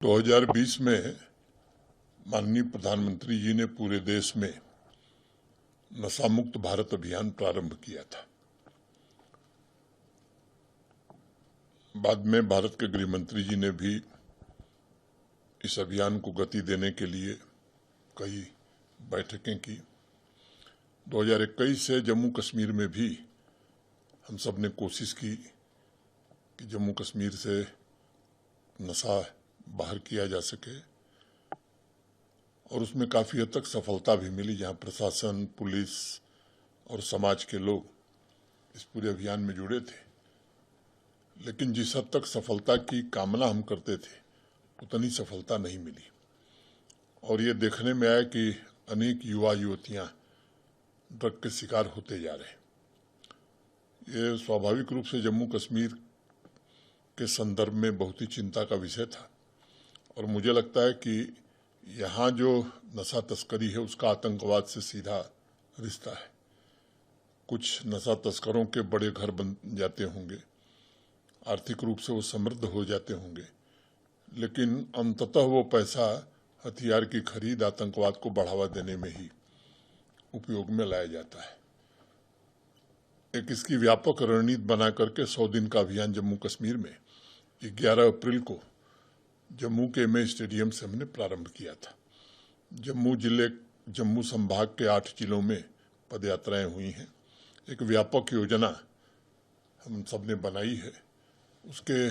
2020 में माननीय प्रधानमंत्री जी ने पूरे देश में नशा मुक्त भारत अभियान प्रारंभ किया था। बाद में भारत के गृह मंत्री जी ने भी इस अभियान को गति देने के लिए कई बैठकें की। 2021 से जम्मू कश्मीर में भी हम सब ने कोशिश की कि जम्मू कश्मीर से नशा बाहर किया जा सके और उसमें काफ़ी हद तक सफलता भी मिली, जहां प्रशासन, पुलिस और समाज के लोग इस पूरे अभियान में जुड़े थे। लेकिन जिस हद तक सफलता की कामना हम करते थे उतनी सफलता नहीं मिली और ये देखने में आया कि अनेक युवा युवतियां ड्रग के शिकार होते जा रहे हैं। ये स्वाभाविक रूप से जम्मू कश्मीर के संदर्भ में बहुत ही चिंता का विषय था और मुझे लगता है कि यहाँ जो नशा तस्करी है उसका आतंकवाद से सीधा रिश्ता है। कुछ नशा तस्करों के बड़े घर बन जाते होंगे, आर्थिक रूप से वो समृद्ध हो जाते होंगे, लेकिन अंततः वो पैसा हथियार की खरीद, आतंकवाद को बढ़ावा देने में ही उपयोग में लाया जाता है। एक इसकी व्यापक रणनीति बना करके 100 दिन का अभियान जम्मू कश्मीर में 11 अप्रैल को जम्मू के एमए स्टेडियम से हमने प्रारंभ किया था। जम्मू संभाग के 8 जिलों में पदयात्राएं हुई हैं। एक व्यापक योजना हम सब ने बनाई है। उसके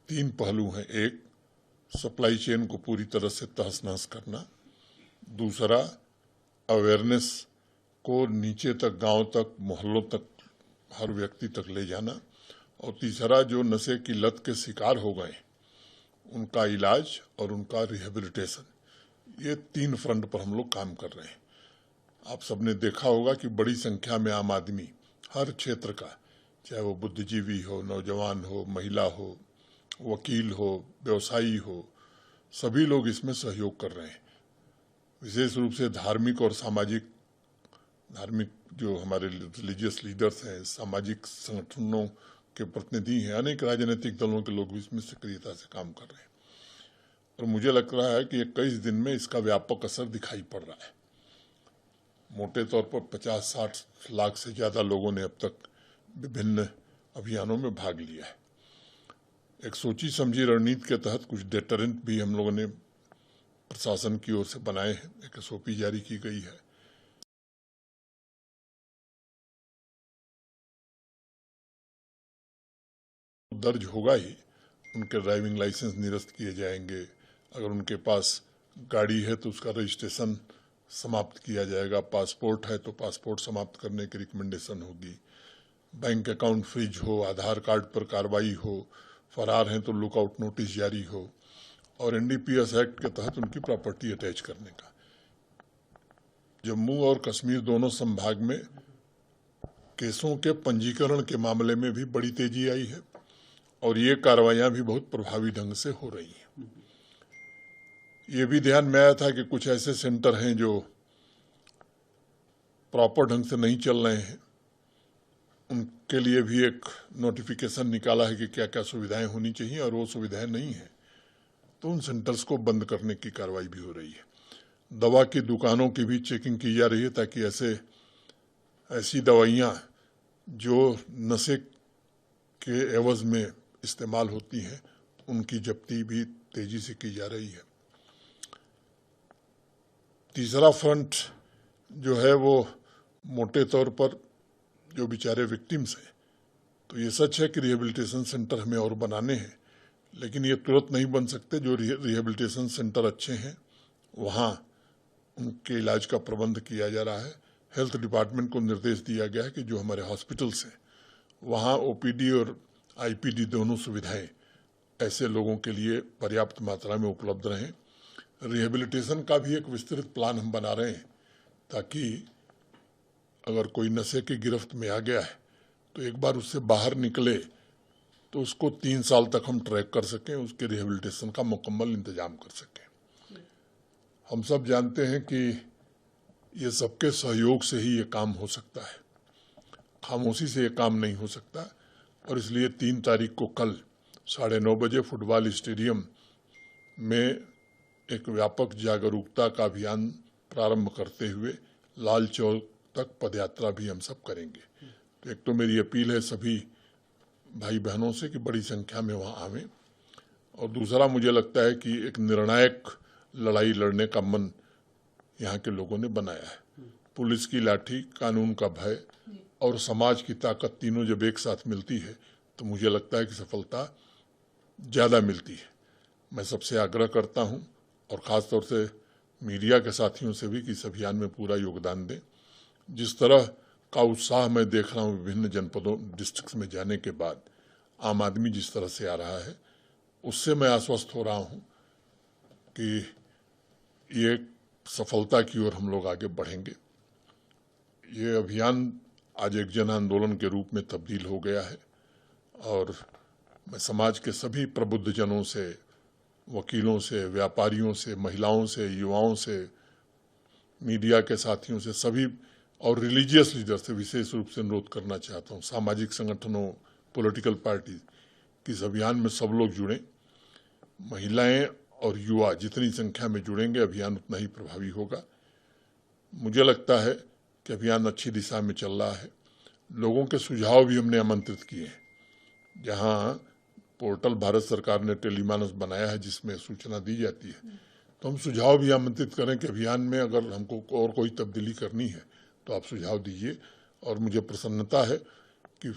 3 पहलू हैं। एक, सप्लाई चेन को पूरी तरह से तहस नहस करना। दूसरा, अवेयरनेस को नीचे तक, गांव तक, मोहल्लों तक, हर व्यक्ति तक ले जाना। और तीसरा, जो नशे की लत के शिकार हो गए उनका इलाज और उनका रिहेबिलिटेशन। ये 3 फ्रंट पर हम लोग काम कर रहे हैं। आप सबने देखा होगा कि बड़ी संख्या में आम आदमी हर क्षेत्र का, चाहे वो बुद्धिजीवी हो, नौजवान हो, महिला हो, वकील हो, व्यवसायी हो, सभी लोग इसमें सहयोग कर रहे हैं। विशेष रूप से धार्मिक जो हमारे रिलीजियस लीडर्स हैं, सामाजिक संगठनों के प्रतिनिधि हैं, अनेक राजनीतिक दलों के लोग भी इसमें सक्रियता से काम कर रहे हैं और मुझे लग रहा है कि 21 दिन में इसका व्यापक असर दिखाई पड़ रहा है। मोटे तौर पर 50-60 लाख से ज्यादा लोगों ने अब तक विभिन्न अभियानों में भाग लिया है। एक सोची समझी रणनीति के तहत कुछ डेटरेंट भी हम लोगों ने प्रशासन की ओर से बनाए हैं। एक एसओपी जारी की गई है। दर्ज होगा ही, उनके ड्राइविंग लाइसेंस निरस्त किए जाएंगे। अगर उनके पास गाड़ी है तो उसका रजिस्ट्रेशन समाप्त किया जाएगा। पासपोर्ट है तो पासपोर्ट समाप्त करने की रिकमेंडेशन होगी। बैंक अकाउंट फ्रीज हो, आधार कार्ड पर कार्रवाई हो, फरार हैं तो लुकआउट नोटिस जारी हो और एनडीपीएस एक्ट के तहत उनकी प्रॉपर्टी अटैच करने का। जम्मू और कश्मीर दोनों संभाग में केसों के पंजीकरण के मामले में भी बड़ी तेजी आई है और ये कार्रवाइयां भी बहुत प्रभावी ढंग से हो रही हैं। ये भी ध्यान में आया था कि कुछ ऐसे सेंटर हैं जो प्रॉपर ढंग से नहीं चल रहे हैं। उनके लिए भी एक नोटिफिकेशन निकाला है कि क्या क्या सुविधाएं होनी चाहिए और वो सुविधाएं नहीं है तो उन सेंटर्स को बंद करने की कार्रवाई भी हो रही है। दवा की दुकानों की भी चेकिंग की जा रही है ताकि ऐसी दवाइयां जो नशे के एवज में इस्तेमाल होती हैं उनकी जब्ती भी तेजी से की जा रही है। तीसरा फ्रंट जो है वो मोटे तौर पर जो बेचारे विक्टिम्स हैं, तो ये सच है कि रिहेबिलिटेशन सेंटर हमें और बनाने हैं, लेकिन ये तुरंत नहीं बन सकते। जो रिहेबिलिटेशन सेंटर अच्छे हैं वहाँ उनके इलाज का प्रबंध किया जा रहा है। हेल्थ डिपार्टमेंट को निर्देश दिया गया है कि जो हमारे हॉस्पिटल्स हैं वहाँ ओपीडी और आईपीडी दोनों सुविधाएं ऐसे लोगों के लिए पर्याप्त मात्रा में उपलब्ध रहें। रिहेबिलिटेशन का भी एक विस्तृत प्लान हम बना रहे हैं ताकि अगर कोई नशे की गिरफ्त में आ गया है तो एक बार उससे बाहर निकले तो उसको 3 साल तक हम ट्रैक कर सकें, उसके रिहेबिलिटेशन का मुकम्मल इंतजाम कर सकें। हम सब जानते हैं कि ये सबके सहयोग से ही ये काम हो सकता है, खामोशी से ये काम नहीं हो सकता और इसलिए 3 तारीख को कल 9:30 बजे फुटबॉल स्टेडियम में एक व्यापक जागरूकता का अभियान प्रारंभ करते हुए लाल चौक तक पदयात्रा भी हम सब करेंगे। तो एक तो मेरी अपील है सभी भाई बहनों से कि बड़ी संख्या में वहाँ आवें, और दूसरा मुझे लगता है कि एक निर्णायक लड़ाई लड़ने का मन यहाँ के लोगों ने बनाया है। पुलिस की लाठी, कानून का भय और समाज की ताकत तीनों जब एक साथ मिलती है तो मुझे लगता है कि सफलता ज़्यादा मिलती है। मैं सबसे आग्रह करता हूँ और ख़ास तौर से मीडिया के साथियों से भी कि इस अभियान में पूरा योगदान दें। जिस तरह का उत्साह मैं देख रहा हूँ विभिन्न जनपदों डिस्ट्रिक्ट्स में जाने के बाद, आम आदमी जिस तरह से आ रहा है, उससे मैं आश्वस्त हो रहा हूँ कि ये सफलता की ओर हम लोग आगे बढ़ेंगे। ये अभियान आज एक जन आंदोलन के रूप में तब्दील हो गया है और मैं समाज के सभी प्रबुद्ध जनों से, वकीलों से, व्यापारियों से, महिलाओं से, युवाओं से, मीडिया के साथियों से, सभी और रिलीजियस लीडर से विशेष रूप से अनुरोध करना चाहता हूँ, सामाजिक संगठनों, पॉलिटिकल पार्टी कि इस अभियान में सब लोग जुड़ें। महिलाएं और युवा जितनी संख्या में जुड़ेंगे अभियान उतना ही प्रभावी होगा। मुझे लगता है कि अभियान अच्छी दिशा में चल रहा है। लोगों के सुझाव भी हमने आमंत्रित किए हैं। जहां पोर्टल भारत सरकार ने टेलीमानस बनाया है जिसमें सूचना दी जाती है, तो हम सुझाव भी आमंत्रित करें कि अभियान में अगर हमको और कोई तब्दीली करनी है तो आप सुझाव दीजिए। और मुझे प्रसन्नता है कि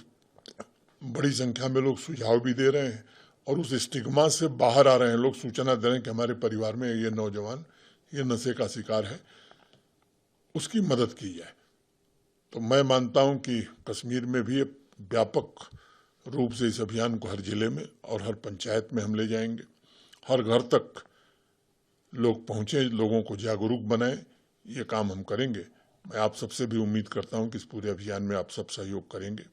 बड़ी संख्या में लोग सुझाव भी दे रहे हैं और उस स्टिग्मा से बाहर आ रहे हैं। लोग सूचना दे रहे हैं कि हमारे परिवार में ये नौजवान ये नशे का शिकार है, उसकी मदद की जाए। तो मैं मानता हूं कि कश्मीर में भी व्यापक रूप से इस अभियान को हर जिले में और हर पंचायत में हम ले जाएंगे। हर घर तक लोग पहुंचे, लोगों को जागरूक बनाएं, ये काम हम करेंगे। मैं आप सबसे भी उम्मीद करता हूं कि इस पूरे अभियान में आप सब सहयोग करेंगे।